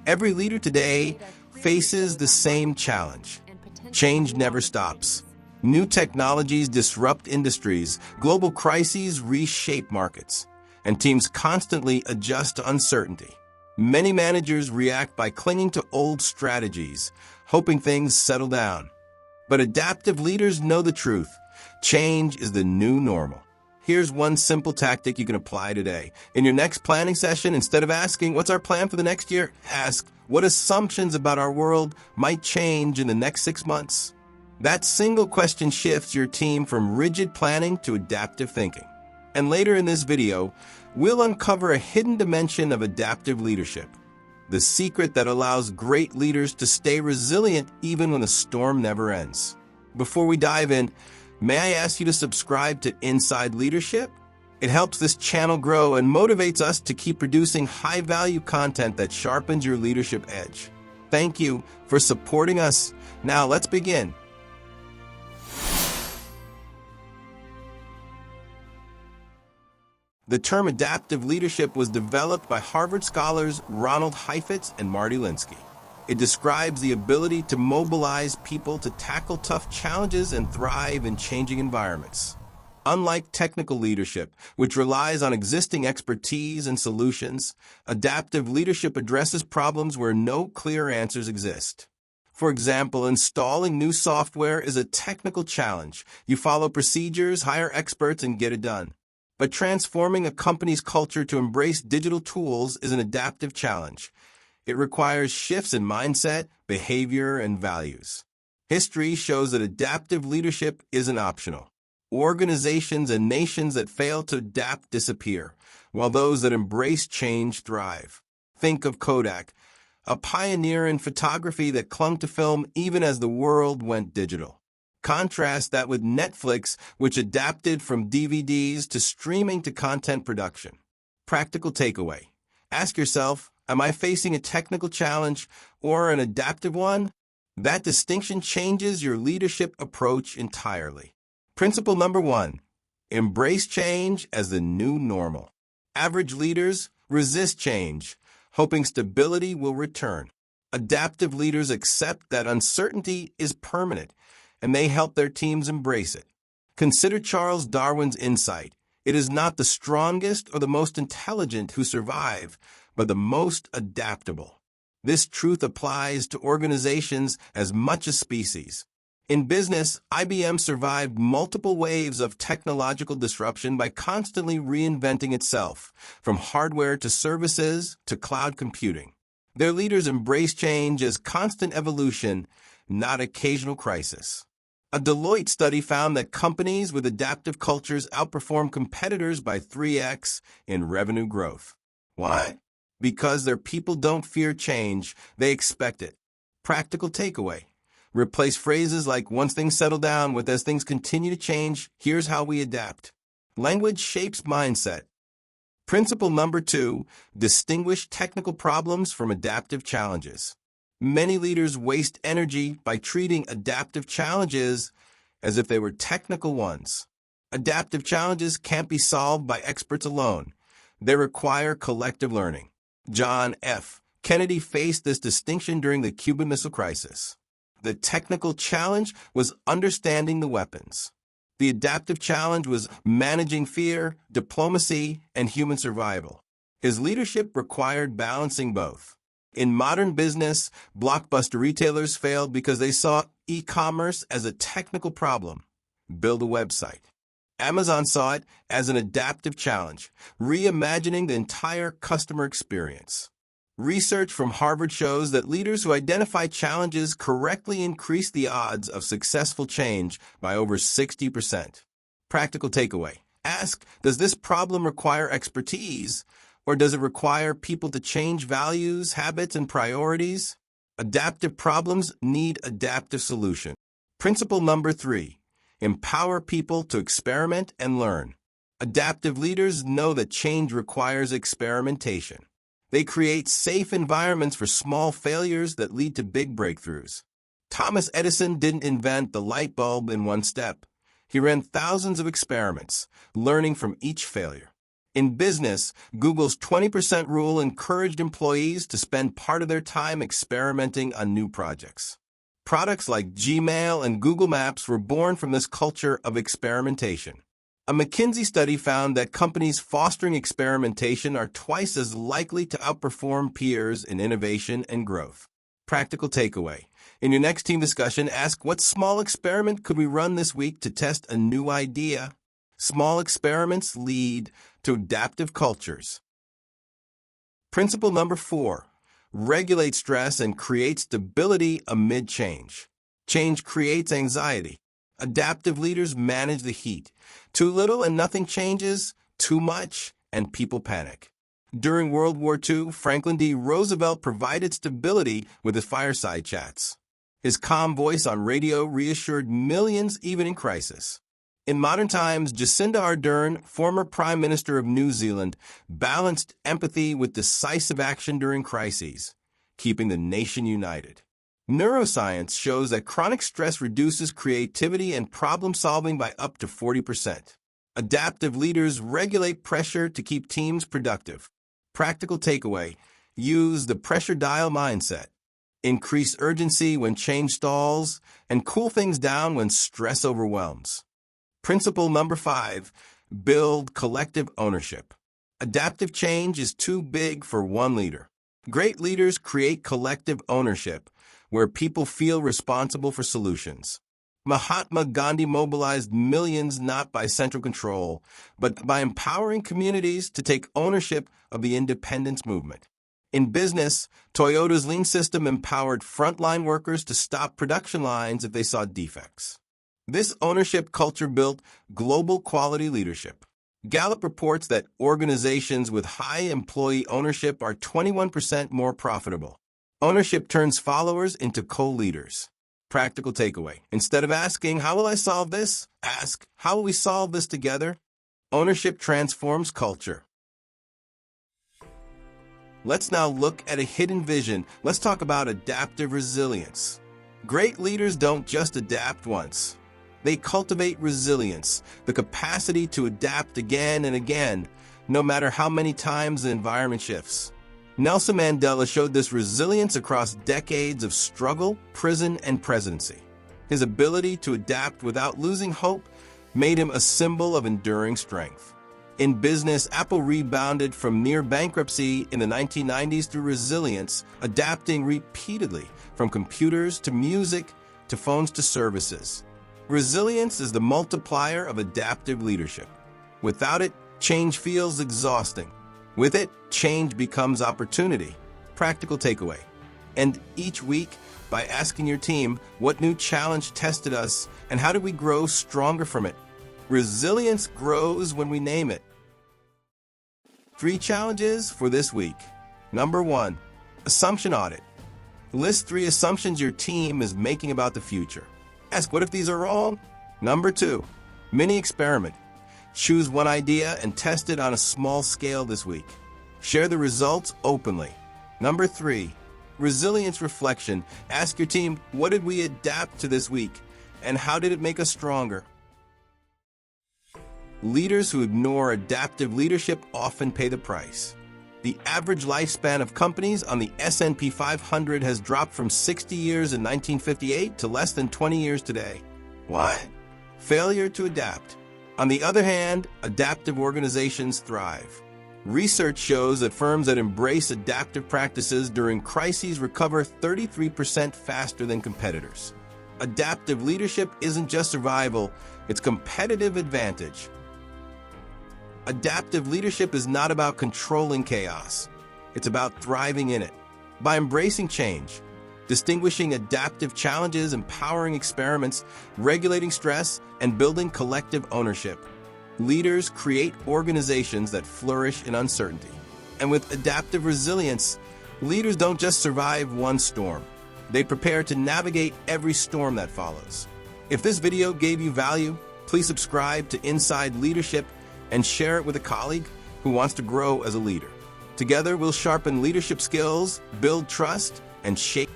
Every leader today faces the same challenge. Change never stops. New technologies disrupt industries, global crises reshape markets, and teams constantly adjust to uncertainty. Many managers react by clinging to old strategies, hoping things settle down. But adaptive leaders know the truth. Change is the new normal. Here's one simple tactic you can apply today. In your next planning session, instead of asking, "What's our plan for the next year?" ask, "What assumptions about our world might change in the next 6 months?" That single question shifts your team from rigid planning to adaptive thinking. And later in this video, we'll uncover a hidden dimension of adaptive leadership, the secret that allows great leaders to stay resilient even when the storm never ends. Before we dive in, may I ask you to subscribe to Inside Leadership? It helps this channel grow and motivates us to keep producing high-value content that sharpens your leadership edge. Thank you for supporting us. Now let's begin. The term adaptive leadership was developed by Harvard scholars Ronald Heifetz and Marty Linsky. It describes the ability to mobilize people to tackle tough challenges and thrive in changing environments. Unlike technical leadership, which relies on existing expertise and solutions, adaptive leadership addresses problems where no clear answers exist. For example, installing new software is a technical challenge. You follow procedures, hire experts, and get it done. But transforming a company's culture to embrace digital tools is an adaptive challenge. It requires shifts in mindset, behavior, and values. History shows that adaptive leadership isn't optional. Organizations and nations that fail to adapt disappear, while those that embrace change thrive. Think of Kodak, a pioneer in photography that clung to film even as the world went digital. Contrast that with Netflix, which adapted from DVDs to streaming to content production. Practical takeaway. Ask yourself, am I facing a technical challenge or an adaptive one? That distinction changes your leadership approach entirely. Principle number 1, embrace change as the new normal. Average leaders resist change, hoping stability will return. Adaptive leaders accept that uncertainty is permanent, and they help their teams embrace it. Consider Charles Darwin's insight. It is not the strongest or the most intelligent who survive, but the most adaptable. This truth applies to organizations as much as species. In business, IBM survived multiple waves of technological disruption by constantly reinventing itself, from hardware to services to cloud computing. Their leaders embrace change as constant evolution, not occasional crisis. A Deloitte study found that companies with adaptive cultures outperform competitors by 3x in revenue growth. Why? Because their people don't fear change, they expect it. Practical takeaway. Replace phrases like "once things settle down" with "as things continue to change, here's how we adapt." Language shapes mindset. Principle number 2, distinguish technical problems from adaptive challenges. Many leaders waste energy by treating adaptive challenges as if they were technical ones. Adaptive challenges can't be solved by experts alone. They require collective learning. John F. Kennedy faced this distinction during the Cuban Missile Crisis. The technical challenge was understanding the weapons. The adaptive challenge was managing fear, diplomacy, and human survival. His leadership required balancing both. In modern business, blockbuster retailers failed because they saw e-commerce as a technical problem. Build a website. Amazon saw it as an adaptive challenge, reimagining the entire customer experience. Research from Harvard shows that leaders who identify challenges correctly increase the odds of successful change by over 60%. Practical takeaway. Ask, does this problem require expertise? Or does it require people to change values, habits, and priorities? Adaptive problems need adaptive solutions. Principle number 3, empower people to experiment and learn. Adaptive leaders know that change requires experimentation. They create safe environments for small failures that lead to big breakthroughs. Thomas Edison didn't invent the light bulb in one step. He ran thousands of experiments, learning from each failure. In business, Google's 20% rule encouraged employees to spend part of their time experimenting on new projects. Products like Gmail and Google Maps were born from this culture of experimentation. A McKinsey study found that companies fostering experimentation are twice as likely to outperform peers in innovation and growth. Practical takeaway. In your next team discussion, ask what small experiment could we run this week to test a new idea? Small experiments lead to adaptive cultures. Principle number 4. Regulate stress and create stability amid change. Change creates anxiety. Adaptive leaders manage the heat. Too little and nothing changes, too much and people panic. During World War II, Franklin D. Roosevelt provided stability with his fireside chats. His calm voice on radio reassured millions even in crisis. In modern times, Jacinda Ardern, former Prime Minister of New Zealand, balanced empathy with decisive action during crises, keeping the nation united. Neuroscience shows that chronic stress reduces creativity and problem-solving by up to 40%. Adaptive leaders regulate pressure to keep teams productive. Practical takeaway: use the pressure dial mindset. Increase urgency when change stalls, and cool things down when stress overwhelms. Principle number 5. Build collective ownership. Adaptive change is too big for one leader. Great leaders create collective ownership, where people feel responsible for solutions. Mahatma Gandhi mobilized millions not by central control, but by empowering communities to take ownership of the independence movement. In business, Toyota's lean system empowered frontline workers to stop production lines if they saw defects. This ownership culture built global quality leadership. Gallup reports that organizations with high employee ownership are 21% more profitable. Ownership turns followers into co-leaders. Practical takeaway: instead of asking, "How will I solve this?" ask, "How will we solve this together?" Ownership transforms culture. Let's now look at a hidden vision. Let's talk about adaptive resilience. Great leaders don't just adapt once. They cultivate resilience, the capacity to adapt again and again, no matter how many times the environment shifts. Nelson Mandela showed this resilience across decades of struggle, prison, and presidency. His ability to adapt without losing hope made him a symbol of enduring strength. In business, Apple rebounded from near bankruptcy in the 1990s through resilience, adapting repeatedly from computers to music to phones to services. Resilience is the multiplier of adaptive leadership. Without it, change feels exhausting. With it, change becomes opportunity. Practical takeaway: end each week by asking your team, what new challenge tested us and how did we grow stronger from it? Resilience grows when we name it. 3 challenges for this week. Number 1, assumption audit. List 3 assumptions your team is making about the future. Ask, what if these are wrong? Number 2, mini experiment. Choose one idea and test it on a small scale this week. Share the results openly. Number 3, resilience reflection. Ask your team, what did we adapt to this week and how did it make us stronger? Leaders who ignore adaptive leadership often pay the price. The average lifespan of companies on the S&P 500 has dropped from 60 years in 1958 to less than 20 years today. Why? Failure to adapt. On the other hand, adaptive organizations thrive. Research shows that firms that embrace adaptive practices during crises recover 33% faster than competitors. Adaptive leadership isn't just survival, it's competitive advantage. Adaptive leadership is not about controlling chaos. It's about thriving in it. By embracing change, distinguishing adaptive challenges, empowering experiments, regulating stress, and building collective ownership, leaders create organizations that flourish in uncertainty. And with adaptive resilience, leaders don't just survive one storm. They prepare to navigate every storm that follows. If this video gave you value, please subscribe to Inside Leadership and share it with a colleague who wants to grow as a leader. Together, we'll sharpen leadership skills, build trust, and shape